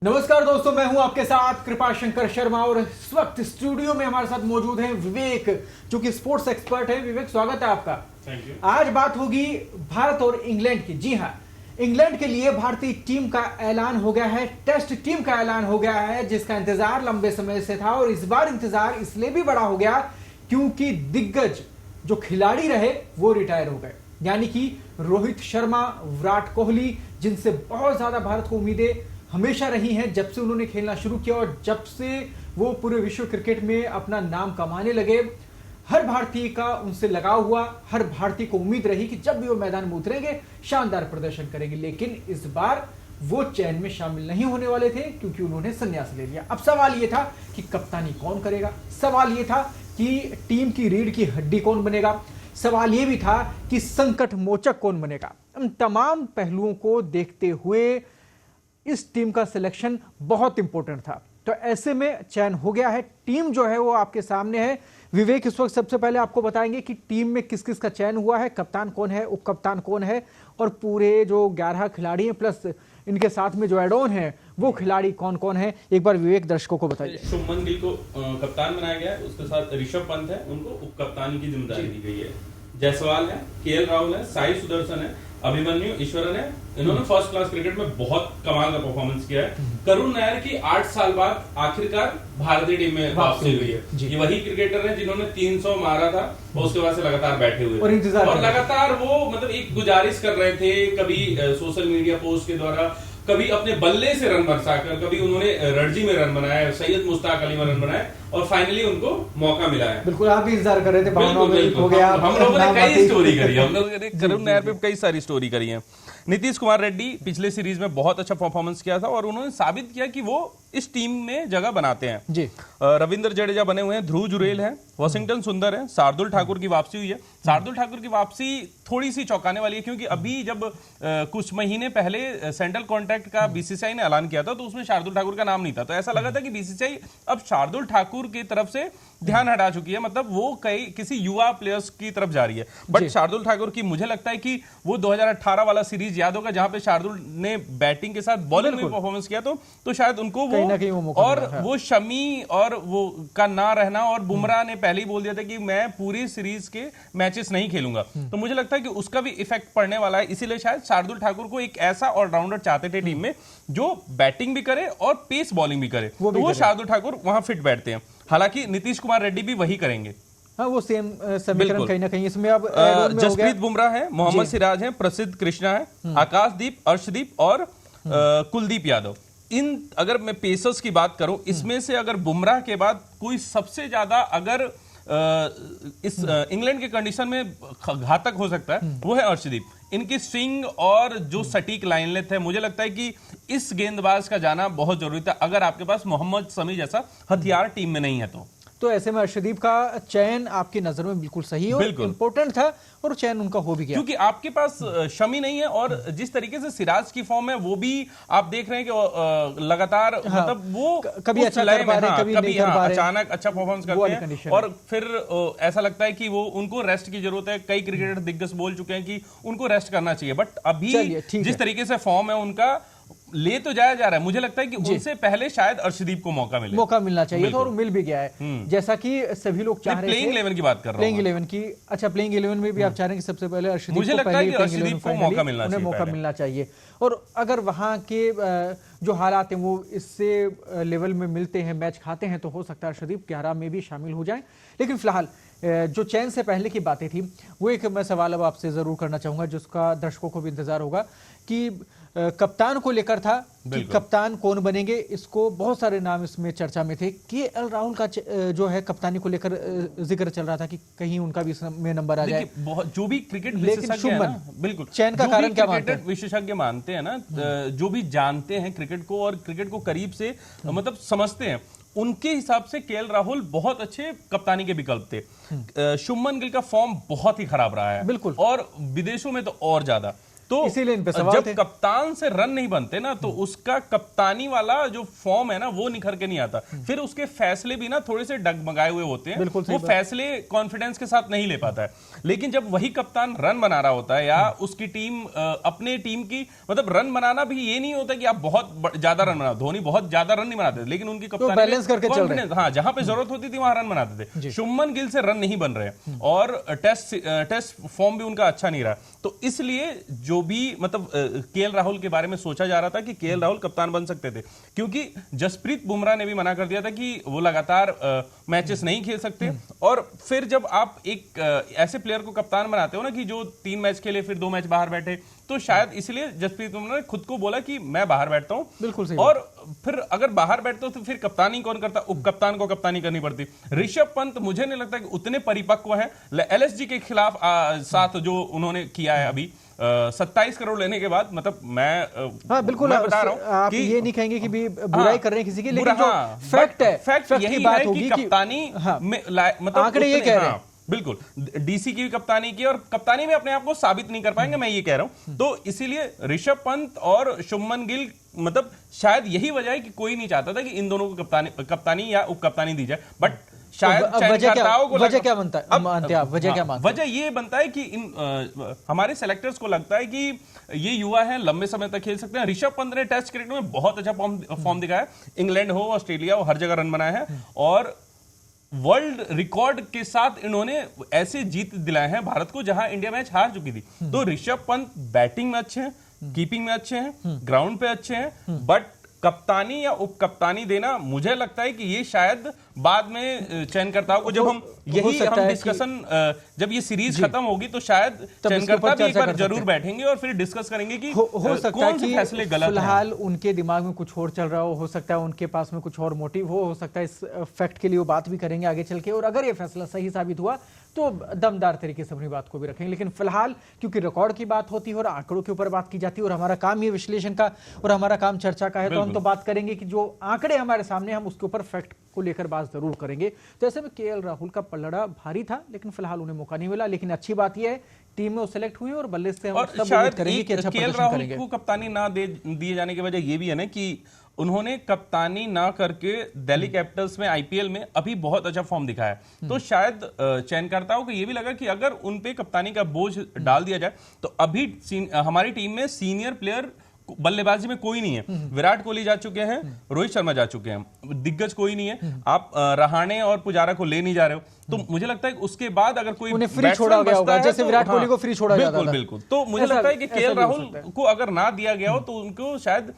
नमस्कार दोस्तों, मैं हूं आपके साथ कृपा शंकर शर्मा और इस वक्त स्टूडियो में हमारे साथ मौजूद हैं विवेक, जो कि स्पोर्ट्स एक्सपर्ट है। विवेक, स्वागत है आपका। Thank you. आज बात होगी भारत और इंग्लैंड की। जी हां, इंग्लैंड के लिए भारतीय टीम का ऐलान हो गया है, टेस्ट टीम का ऐलान हो गया है, जिसका इंतजार लंबे समय से था। और इस बार इंतजार इसलिए भी बड़ा हो गया क्योंकि दिग्गज जो खिलाड़ी रहे वो रिटायर हो गए, यानी कि रोहित शर्मा, विराट कोहली, जिनसे बहुत ज्यादा भारत को उम्मीदें हमेशा रही हैं जब से उन्होंने खेलना शुरू किया और जब से वो पूरे विश्व क्रिकेट में अपना नाम कमाने लगे। हर भारतीय का उनसे लगाव हुआ, हर भारतीय को उम्मीद रही कि जब भी वो मैदान में उतरेंगे शानदार प्रदर्शन करेंगे। लेकिन इस बार वो चयन में शामिल नहीं होने वाले थे क्योंकि उन्होंने संन्यास ले लिया। अब सवाल ये था कि कप्तानी कौन करेगा, सवाल ये था कि टीम की रीढ़ की हड्डी कौन बनेगा, सवाल ये भी था कि संकट मोचक कौन बनेगा। इन तमाम पहलुओं को देखते हुए इस टीम का सिलेक्शन बहुत इंपॉर्टेंट था। तो ऐसे में चयन हो गया है, टीम जो है वो आपके सामने है। विवेक, इस वक्त सबसे पहले आपको बताएंगे कि टीम में किस किस का चयन हुआ है, कप्तान कौन है, उप कप्तान कौन है, और पूरे जो 11 खिलाड़ी हैं प्लस इनके साथ में जो एड ऑन है वो खिलाड़ी कौन कौन है। एक बार विवेक दर्शकों को बताइए। शुभमन गिल को कप्तान बनाया गया है, उसके साथ ऋषभ पंत है, उनको उप कप्तानी की जिम्मेदारी दी गई है। जायसवाल है, केएल राहुल है, साई सुदर्शन है, अभिमन्यु ईश्वरन है। इन्होंने फर्स्ट क्लास क्रिकेट में बहुत कमाल का परफॉर्मेंस किया है। करुण नायर की 8 साल बाद आखिरकार भारतीय टीम में वापसी हुई है। ये वही क्रिकेटर है जिन्होंने 300 मारा था और उसके बाद से लगातार बैठे हुए और लगातार वो मतलब एक गुजारिश कर रहे थे, कभी सोशल मीडिया पोस्ट के द्वारा, कभी अपने बल्ले से रन बरसाकर, कभी उन्होंने रणजी में रन बनाया, सैयद मुश्ताक अली में रन बनाए और फाइनली उनको मौका मिला है। बिल्कुल, आप भी इंतजार कर रहे थे। हो गया। हम लोगों ने कई स्टोरी करी है, हम लोगों ने करुण नायर पे कई सारी स्टोरी करी है। नीतीश कुमार रेड्डी पिछले सीरीज में बहुत अच्छा परफॉर्मेंस किया था और उन्होंने साबित किया कि वो इस टीम में जगह बनाते हैं जी। रविंद्र जडेजा बने हुए हैं, ध्रुव जुरेल है, वॉशिंगटन सुंदर है, शार्दुल ठाकुर की वापसी हुई है। शार्दुल ठाकुर की वापसी थोड़ी सी चौंकाने वाली है क्योंकि अभी जब कुछ महीने पहले सेंट्रल कॉन्ट्रैक्ट का बीसीसीआई ने ऐलान किया था तो उसमें शार्दुल ठाकुर का नाम नहीं था। तो ऐसा लगा था कि बीसीसीआई अब शार्दुल ठाकुर की तरफ से ध्यान हटा चुकी है, मतलब वो किसी युवा प्लेयर्स की तरफ जा रही है। बट शार्दुल ठाकुर की मुझे लगता है कि वो 2018 वाला सीरीज याद होगा जहां पे शार्दुल ने बैटिंग के साथ बॉलिंग में परफॉर्मेंस किया तो शायद उनको वो और वो शमी और वो का ना रहना, और बुमराह ने पहले ही बोल दिया था कि मैं पूरी सीरीज के मैचेस नहीं खेलूंगा, तो मुझे लगता है कि उसका भी इफेक्ट पड़ने वाला है। इसीलिए शायद शार्दुल ठाकुर को एक ऐसा ऑलराउंडर चाहते थे टीम में जो बैटिंग भी करे और पेस बॉलिंग भी करे, तो वो शार्दुल ठाकुर वहां फिट बैठते हैं। हालांकि नीतीश कुमार रेड्डी भी वही करेंगे। हाँ, वो सेम समीकरण कहीं ना कहीं इसमें अब जसप्रीत बुमराह है, मोहम्मद सिराज है, प्रसिद्ध कृष्णा है, आकाशदीप, अर्शदीप और कुलदीप यादव। इन अगर मैं पेसर्स की बात करूं, इसमें से अगर बुमराह के बाद कोई सबसे ज्यादा अगर इस इंग्लैंड के कंडीशन में घातक हो सकता है वो है अर्शदीप। इनकी स्विंग और जो सटीक लाइन लेंथ है, मुझे लगता है कि इस गेंदबाज का जाना बहुत जरूरी था अगर आपके पास मोहम्मद शमी जैसा हथियार टीम में नहीं है तो ऐसे में अर्शदीप का चयन आपकी नजर में बिल्कुल सही और इंपॉर्टेंट था और चयन उनका हो भी गया क्योंकि आपके पास शमी नहीं है और जिस तरीके से सिराज की फॉर्म है वो भी आप देख रहे हैं कि लगातार मतलब वो कभी अच्छा कर पा रहे हैं, कभी नहीं कर पा रहे, अचानक अच्छा परफॉर्मेंस करते हैं और फिर ऐसा लगता है कि वो उनको रेस्ट की जरूरत है। कई क्रिकेटर दिग्गज बोल चुके हैं कि उनको रेस्ट करना चाहिए, बट अभी जिस तरीके से फॉर्म है उनका ले तो जाया जा रहा है, मुझे लगता है कि उनसे पहले शायद अर्शदीप को मौका मिलना चाहिए था और मिल भी गया है। जैसा कि सभी लोग चाह रहे थे। प्लेइंग 11 की बात कर रहा हूं, प्लेइंग 11 की। अच्छा, प्लेइंग 11 में भी आप चाह रहे हैं कि सबसे पहले अर्शदीप मुझे लगता है कि अर्शदीप को मौका मिलना चाहिए। और अगर वहां के जो हालात हैं वो इससे लेवल में मिलते हैं, मैच खाते हैं, तो हो सकता है अर्शदीप 11 में भी शामिल हो जाए। लेकिन फिलहाल जो चयन से पहले की बातें थी वो एक मैं सवाल अब आपसे जरूर करना चाहूंगा जिसका दर्शकों को भी इंतजार होगा कि कप्तान को लेकर था कि कप्तान कौन बनेंगे। इसको बहुत सारे नाम इसमें चर्चा में थे। केएल राहुल का जो है कप्तानी को लेकर जिक्र चल रहा था कि कहीं उनका भी इसमें नंबर आ जाए। जो भी क्रिकेट विशेषज्ञ है ना, बिल्कुल चयन का कारण क्या मानते हैं? विशेषज्ञ मानते हैं ना, जो भी जानते हैं क्रिकेट को और क्रिकेट को करीब से मतलब समझते हैं, उनके हिसाब से केएल राहुल बहुत अच्छे कप्तानी के विकल्प थे। शुभमन गिल का फॉर्म बहुत ही खराब रहा है, बिल्कुल, और विदेशों में तो और ज्यादा। तो इसीलिए इन पे सवाल जब थे। कप्तान से रन नहीं बनते ना तो उसका कप्तानी वाला जो फॉर्म है ना वो निखर के नहीं आता, फिर उसके फैसले भी ना थोड़े से डगमगाए हुए होते हैं, वो फैसले कॉन्फिडेंस के साथ नहीं ले पाता है। लेकिन जब वही कप्तान रन बना रहा होता है या उसकी टीम अपने टीम की, मतलब रन बनाना भी ये नहीं होता कि आप बहुत ज्यादा रन बनाओ, धोनी बहुत ज्यादा रन नहीं बनाते लेकिन उनकी कप्तानी बैलेंस करके चल रहे हैं। हाँ, जहां पे जरूरत होती थी वहां रन बनाते थे। शुभमन गिल से रन नहीं बन रहे और टेस्ट फॉर्म भी उनका अच्छा नहीं रहा, तो इसलिए जो भी मतलब केएल राहुल के बारे में सोचा जा रहा था कि केएल राहुल कप्तान बन सकते थे, क्योंकि जसप्रीत बुमराह ने भी मना कर दिया था कि वो लगातार मैचेस नहीं खेल सकते। और फिर जब आप एक ऐसे प्लेयर को कप्तान बनाते हो ना कि जो 3 मैच खेले फिर 2 मैच बाहर बैठे, तो शायद इसलिए जसप्रीत बुमराह ने खुद को बोला कि मैं बाहर बैठता हूं। बिल्कुल सही। और फिर अगर बाहर बैठते हो तो फिर कप्तानी कौन करता, उप कप्तान को कप्तानी करनी पड़ती। ऋषभ पंत मुझे नहीं लगता कि उतने परिपक्व है एलएसजी के खिलाफ साथ जो उन्होंने किया है अभी 27 करोड़ लेने के बाद, मतलब मैं बिल्कुल मैं बता रहा हूं आप कि ये नहीं कहेंगे कि भी बुराई कर रहे हैं किसी की, लेकिन जो फैक्ट है, फैक्ट यही है कि कप्तानी में मतलब आंकड़े ये कह रहे हैं। बिल्कुल, डीसी की भी कप्तानी की और कप्तानी में अपने आप को साबित नहीं कर पाएंगे, मैं ये कह रहा हूं। तो इसीलिए ऋषभ पंत और शुभमन गिल, मतलब शायद यही वजह है कि कोई नहीं चाहता था कि इन दोनों को कप्तानी या उप कप्तानी दी जाए, बट शायद वजह क्या बनता है, मानते हैं आप, वजह क्या मानते हैं? वजह ये बनता है कि हमारे सेलेक्टर्स को लगता है कि ये युवा है, लंबे समय तक खेल सकते हैं। ऋषभ पंत ने टेस्ट क्रिकेट में बहुत अच्छा फॉर्म दिखाया है, इंग्लैंड हो ऑस्ट्रेलिया हो हर जगह रन बनाए हैं और वर्ल्ड रिकॉर्ड के साथ इन्होंने ऐसे जीत दिलाए हैं भारत को जहां इंडिया मैच हार चुकी थी। तो ऋषभ पंत बैटिंग में अच्छे हैं, कीपिंग में अच्छे हैं, ग्राउंड पे अच्छे हैं, बट कप्तानी या उप कप्तानी देना मुझे लगता है कि ये शायद बाद में चयनकर्ताओं को, जब हम डिस्कशन जब ये सीरीज खत्म होगी तो शायद चयनकर्ता भी एक बार जरूर बैठेंगे और फिर डिस्कस करेंगे कि हो सकता है कि फैसले गलत फिलहाल उनके दिमाग में कुछ और चल रहा हो सकता है उनके पास में कुछ और मोटिव हो सकता है इस फैक्ट के लिए वो बात भी करेंगे आगे चल के, और अगर ये फैसला सही साबित हुआ तो दमदार तरीके से अपनी बात को भी रखेंगे। लेकिन फिलहाल क्योंकि रिकॉर्ड की बात होती है और आंकड़ों के ऊपर बात की जाती है और हमारा काम ये विश्लेषण का और हमारा काम चर्चा का है, तो हम तो बात करेंगे कि जो आंकड़े हमारे सामने हम उसके ऊपर फैक्ट को लेकर बात जरूर करेंगे। तो ऐसे में केएल राहुल का पलड़ा भारी था लेकिन फिलहाल उन्हें मौका नहीं मिला, लेकिन अच्छी बात यह है टीम में वो सिलेक्ट हुए और बल्ले से हम सब उम्मीद करेंगे कि अच्छा प्रदर्शन करेंगे। को कप्तानी ना दिए जाने की वजह ये भी है ना कि उन्होंने कप्तानी ना करके दिल्ली कैपिटल्स में आईपीएल में अभी बहुत अच्छा फॉर्म दिखाया है, तो शायद चयनकर्ताओं को ये भी लगा कि अगर उन पे कप्तानी का बोझ डाल दिया जाए तो अभी हमारी टीम में सीनियर प्लेयर बल्लेबाजी में कोई नहीं है। विराट कोहली जा चुके हैं, रोहित शर्मा जा चुके हैं, दिग्गज कोई नहीं है। आप रहाणे और पुजारा को ले नहीं जा रहे हो, तो मुझे लगता है कि उसके बाद अगर कोई उन्हें फ्री छोड़ा गया होगा, जैसे विराट कोहली को फ्री छोड़ा जाता था। बिल्कुल। तो मुझे लगता है कि केएल राहुल को अगर ना दिया गया हो तो उनको शायद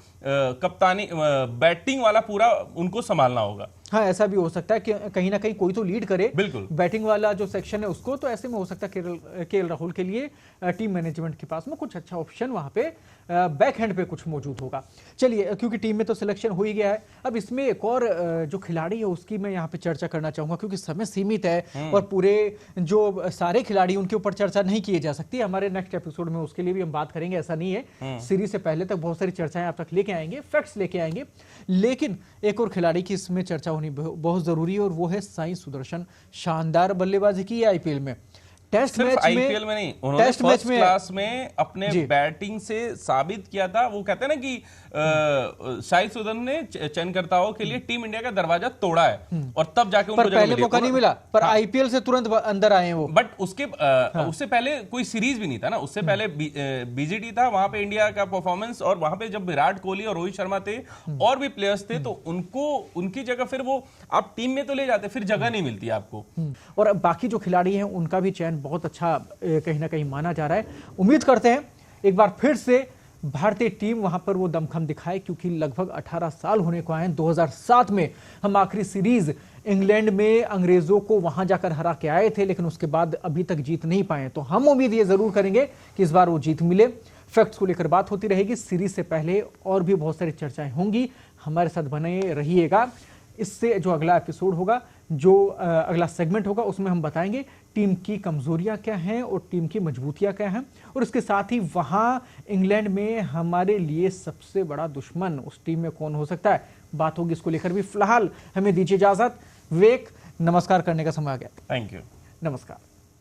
कप्तानी बैटिंग वाला पूरा उनको संभालना होगा। हाँ, ऐसा भी हो सकता है कि कहीं ना कहीं कोई तो लीड करे बिल्कुल बैटिंग वाला जो सेक्शन है उसको, तो ऐसे में हो सकता है केएल राहुल के लिए टीम मैनेजमेंट के पास में कुछ अच्छा ऑप्शन वहां पे बैक हैंड पे कुछ मौजूद होगा। चलिए, क्योंकि टीम में तो सिलेक्शन हो ही गया है, अब इसमें एक और जो खिलाड़ी है उसकी मैं यहाँ पे चर्चा करना चाहूंगा क्योंकि समय सीमित है और पूरे जो सारे खिलाड़ी उनके ऊपर चर्चा नहीं की जा सकती। हमारे नेक्स्ट एपिसोड में उसके लिए भी हम बात करेंगे, ऐसा नहीं है। सीरीज से पहले तक बहुत सारी चर्चाएं आप तक लेके आएंगे, फैक्ट्स लेके आएंगे, लेकिन एक और खिलाड़ी की इसमें चर्चा होनी बहुत जरूरी है और वो है साई सुदर्शन। शानदार बल्लेबाजी की है आईपीएल में, टेस्ट मैच में, आईपीएल में नहीं, उन्होंने टेस्ट मैच में क्लास में अपने बैटिंग से साबित किया था। वो कहते हैं ना कि साई सुदर्शन ने चयनकर्ताओं के लिए टीम इंडिया का दरवाजा तोड़ा है और तब जाके उनको पहले मौका नहीं मिला, पर आईपीएल से तुरंत अंदर आए हैं वो। बट उससे पहले कोई सीरीज भी नहीं था ना, उससे पहले बीजीटी था, वहां पे इंडिया का परफॉर्मेंस, और वहां पे जब विराट कोहली और रोहित शर्मा थे और भी प्लेयर्स थे तो उनको उनकी जगह फिर वो आप टीम में तो ले जाते, फिर जगह नहीं मिलती आपको। और बाकी जो खिलाड़ी हैं उनका भी चयन बहुत अच्छा कहीं ना कहीं माना जा रहा है। उम्मीद करते हैं एक बार फिर से भारतीय टीम वहां पर वो दमखम दिखाए, क्योंकि लगभग 18 साल होने को आए हैं। 2007 में हम आखिरी सीरीज इंग्लैंड में अंग्रेजों को वहां जाकर हरा के आए थे, लेकिन उसके बाद अभी तक जीत नहीं पाए। तो हम उम्मीद ये जरूर करेंगे कि इस बार वो जीत मिले। फैक्ट्स को लेकर बात होती रहेगी, सीरीज से पहले और भी बहुत सारी चर्चाएं होंगी, हमारे साथ बने रहिएगा। इससे जो अगला एपिसोड होगा, जो अगला सेगमेंट होगा, उसमें हम बताएंगे टीम की कमजोरियां क्या हैं और टीम की मजबूतियां क्या हैं, और इसके साथ ही वहां इंग्लैंड में हमारे लिए सबसे बड़ा दुश्मन उस टीम में कौन हो सकता है, बात होगी इसको लेकर भी। फिलहाल हमें दीजिए इजाजत, विवेक, नमस्कार करने का समय आ गया। थैंक यू, नमस्कार।